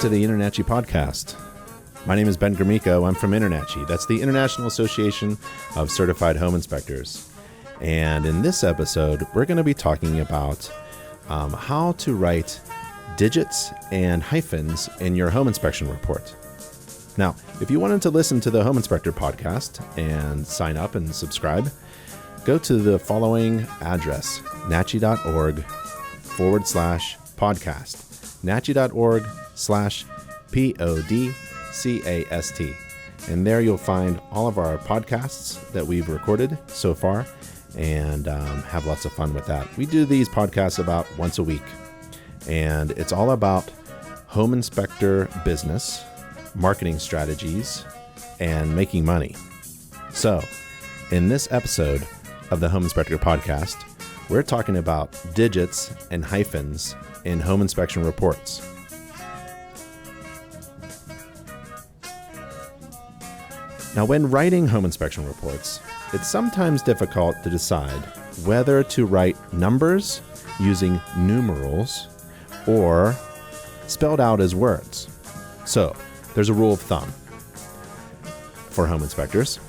to the InterNACHI podcast. My name is Ben Gromyko. I'm from InterNACHI. That's the International Association of Certified Home Inspectors. And in this episode, we're going to be talking about how to write digits and hyphens in your home inspection report. Now, if you wanted to listen to the Home Inspector podcast and sign up and subscribe, go to the following address, nachi.org/podcast. nachi.org/podcast. And there you'll find all of our podcasts that we've recorded so far and have lots of fun with that. We do these podcasts about once a week, and it's all about home inspector business, marketing strategies, and making money. So, in this episode of the Home Inspector podcast, we're talking about digits and hyphens in home inspection reports. Now, when writing home inspection reports, it's sometimes difficult to decide whether to write numbers using numerals or spelled out as words. So, there's a rule of thumb for home inspectors,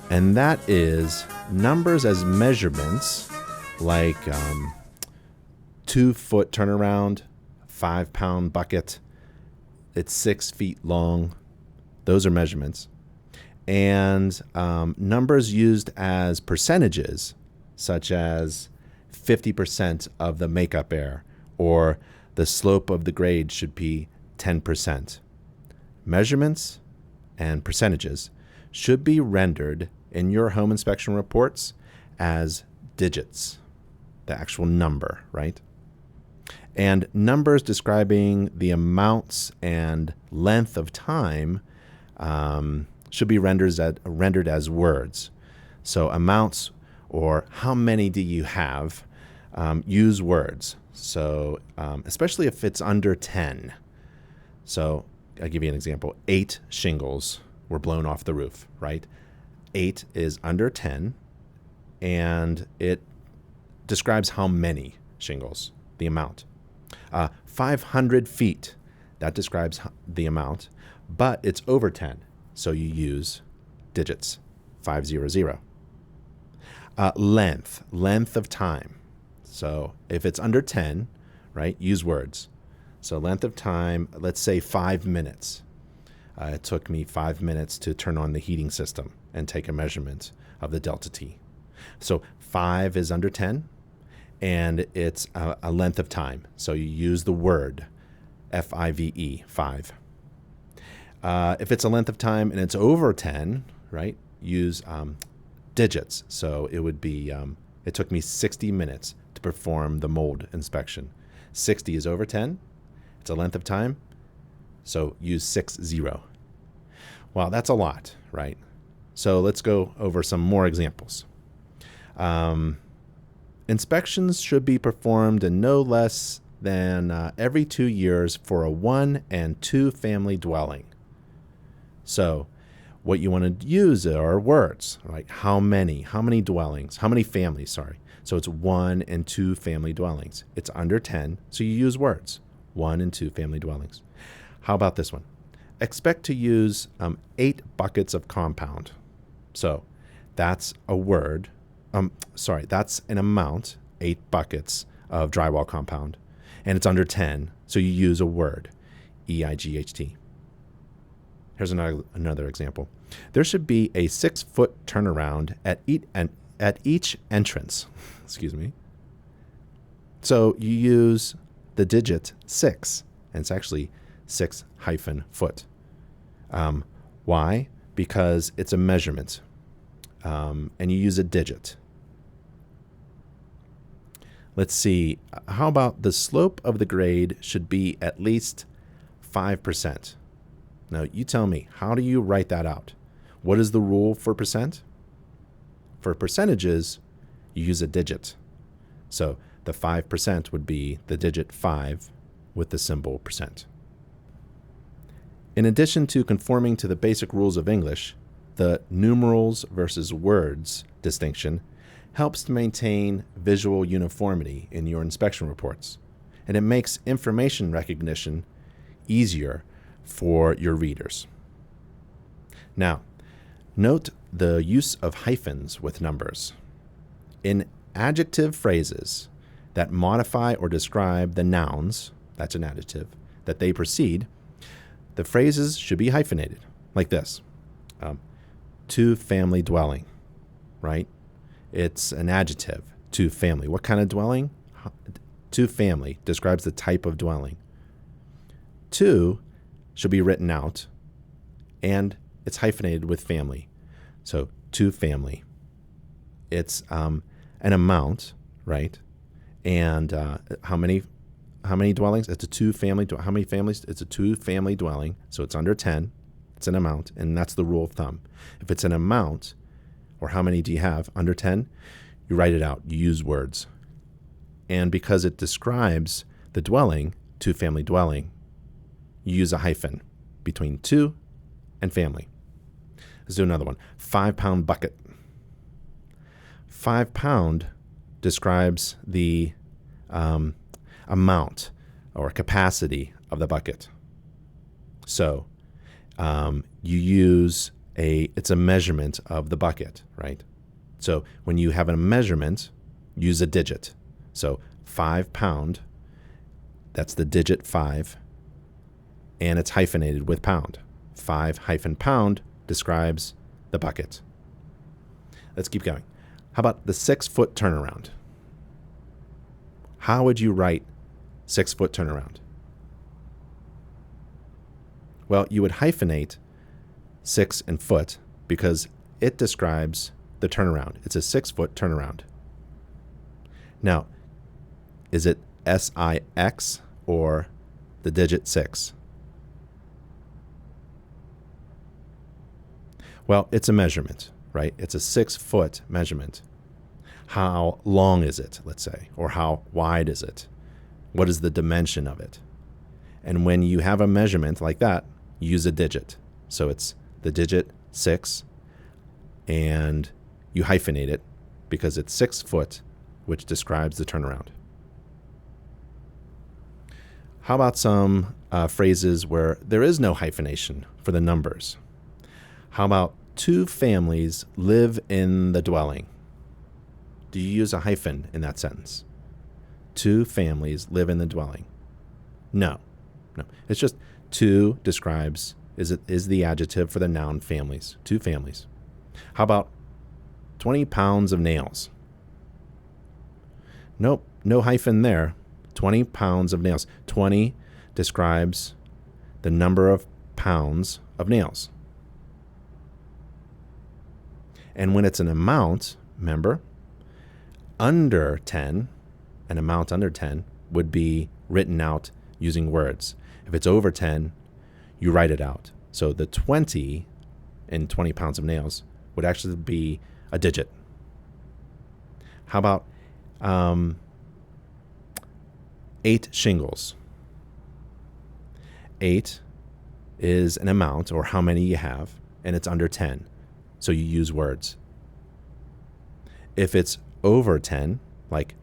and that is numbers as measurements, like 2-foot turnaround, 5-pound bucket, it's 6 feet long. Those are measurements. And numbers used as percentages, such as 50% of the makeup air, or the slope of the grade should be 10%. Measurements and percentages should be rendered in your home inspection reports as digits, the actual number, right? And numbers describing the amounts and length of time should be rendered as words. So amounts, or how many do you have, use words. So especially if it's under 10. So I'll give you an example. 8 shingles were blown off the roof, right? 8 is under 10, and it describes how many shingles, the amount. 500 feet, that describes the amount, but it's over 10, so you use digits, 500. Length of time. So if it's under 10, right, use words. So length of time, let's say 5 minutes. It took me 5 minutes to turn on the heating system and take a measurement of the delta T. So 5 is under 10, and it's a length of time. So you use the word F-I-V-E, 5. If it's a length of time and it's over 10, right, use digits. So it would be, it took me 60 minutes to perform the mold inspection. 60 is over 10. It's a length of time. So use 60. Well, that's a lot, right? So let's go over some more examples. Inspections should be performed in no less than every 2 years for a 1 and 2 family dwelling. So what you want to use are words, right? How many dwellings, how many families, sorry. So it's 1 and 2 family dwellings. It's under 10, so you use words, 1 and 2 family dwellings. How about this one? Expect to use 8 buckets of compound. So that's a word. That's an amount, 8 buckets of drywall compound. And it's under 10, so you use a word, EIGHT. Here's another example. There should be a 6-foot turnaround at each entrance. Excuse me. So you use the digit 6, and it's actually 6-foot. Why? Because it's a measurement, and you use a digit. Let's see. How about the slope of the grade should be at least 5%? Now, you tell me, how do you write that out? What is the rule for percent? For percentages, you use a digit. So the 5% would be the digit 5 with the symbol percent. In addition to conforming to the basic rules of English, the numerals versus words distinction helps to maintain visual uniformity in your inspection reports, and it makes information recognition easier for your readers. Now, note the use of hyphens with numbers. In adjective phrases that modify or describe the nouns, that's an adjective, that they precede, the phrases should be hyphenated, like this. Two-family dwelling, right? It's an adjective, two-family. What kind of dwelling? Two-family describes the type of dwelling. Two should be written out, and it's hyphenated with family. So two-family. It's an amount, right? And how many dwellings? It's a two-family. How many families? It's a two-family dwelling. So it's under 10. It's an amount, and that's the rule of thumb. If it's an amount, or how many do you have under 10, you write it out. You use words. And because it describes the dwelling, two-family dwelling, you use a hyphen between two and family. Let's do another one. 5-pound bucket. 5 pound describes the amount or capacity of the bucket. So you use it's a measurement of the bucket, right? So when you have a measurement, use a digit. So 5 pound, that's the digit 5, and it's hyphenated with pound. 5-pound describes the bucket. Let's keep going. How about the 6-foot turnaround? How would you write 6-foot turnaround? Well, you would hyphenate 6 and foot because it describes the turnaround. It's a 6-foot turnaround. Now, is it SIX or the digit 6? Well, it's a measurement, right? It's a 6-foot measurement. How long is it, let's say, or how wide is it? What is the dimension of it? And when you have a measurement like that, you use a digit. So it's the digit 6, and you hyphenate it because it's 6 foot, which describes the turnaround. How about some phrases where there is no hyphenation for the numbers? How about 2 families live in the dwelling? Do you use a hyphen in that sentence? 2 families live in the dwelling. No. It's just 2 describes, is the adjective for the noun families. 2 families. How about 20 pounds of nails? Nope, no hyphen there. 20 pounds of nails. 20 describes the number of pounds of nails. And when it's an amount, remember, under 10, an amount under 10 would be written out using words. If it's over 10, you write it out. So the 20 in 20 pounds of nails would actually be a digit. How about 8 shingles? 8 is an amount, or how many you have, and it's under 10. So you use words. If it's over 10, like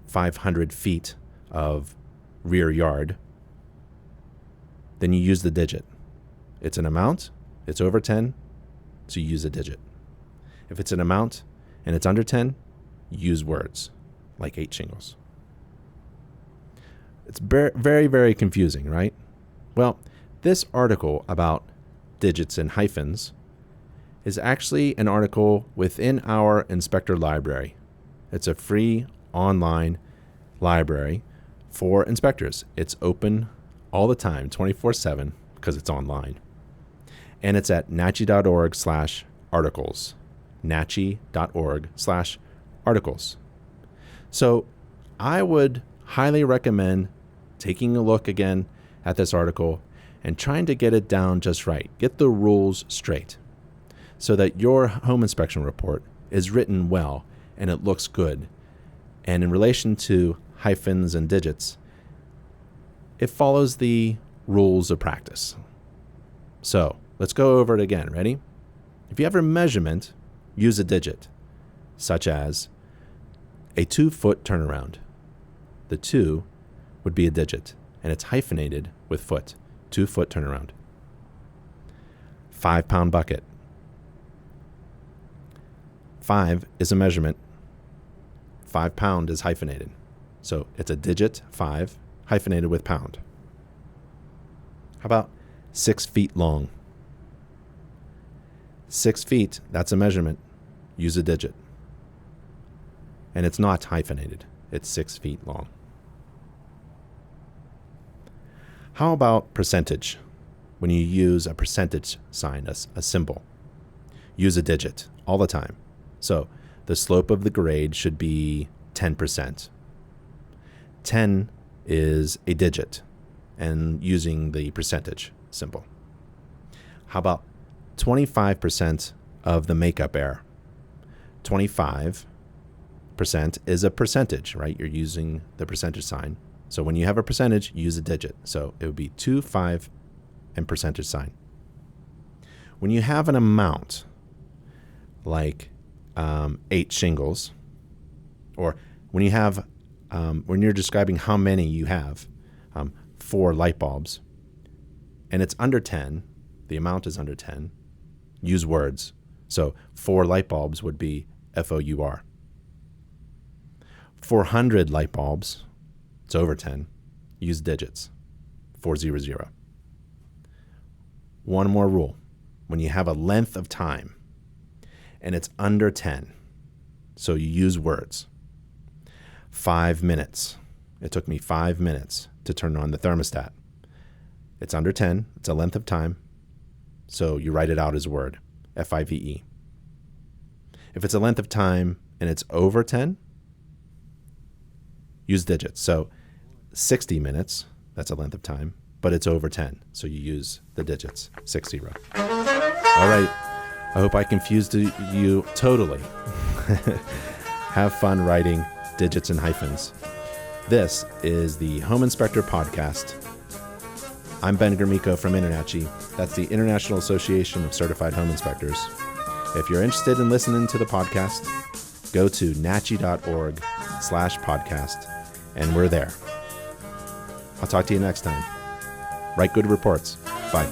500 feet of rear yard, then you use the digit. It's an amount, it's over 10, so you use a digit. If it's an amount and it's under 10, use words, like 8 shingles. It's very, very confusing, right? Well, this article about digits and hyphens is actually an article within our Inspector library. It's a free online library for inspectors. It's open all the time, 24/7, because it's online. And it's at nachi.org/articles. nachi.org/articles. So I would highly recommend taking a look again at this article and trying to get it down just right. Get the rules straight so that your home inspection report is written well and it looks good. And in relation to hyphens and digits, it follows the rules of practice. So let's go over it again. Ready? If you have a measurement, use a digit, such as a 2-foot turnaround. The 2 would be a digit, and it's hyphenated with foot. 2-foot turnaround. 5-pound bucket. 5 is a measurement. 5 pound is hyphenated. So it's a digit 5 hyphenated with pound. How about 6 feet long? 6 feet, that's a measurement. Use a digit. And it's not hyphenated. It's 6 feet long. How about percentage? When you use a percentage sign, a symbol, use a digit all the time. So the slope of the grade should be 10%. 10 is a digit, and using the percentage symbol. How about 25% of the makeup error? 25% is a percentage, right? You're using the percentage sign. So when you have a percentage, use a digit. So it would be 2, 5, and percentage sign. When you have an amount, like 8 shingles, or when you have, when you're describing how many you have, 4 light bulbs, and it's under 10, the amount is under 10, use words. So 4 light bulbs would be FOUR. 400 light bulbs, it's over 10, use digits, 400. One more rule. When you have a length of time and it's under 10, so you use words. 5 minutes. It took me 5 minutes to turn on the thermostat. It's under 10. It's a length of time. So you write it out as a word. FIVE. If it's a length of time and it's over 10, use digits. So 60 minutes, that's a length of time, but it's over 10. So you use the digits, 60. All right. I hope I confused you totally. Have fun writing digits and hyphens. This is the Home Inspector Podcast. I'm Ben Gromyko from InterNACHI. That's the International Association of Certified Home Inspectors. If you're interested in listening to the podcast, go to nachi.org/podcast, and we're there. I'll talk to you next time. Write good reports. Bye.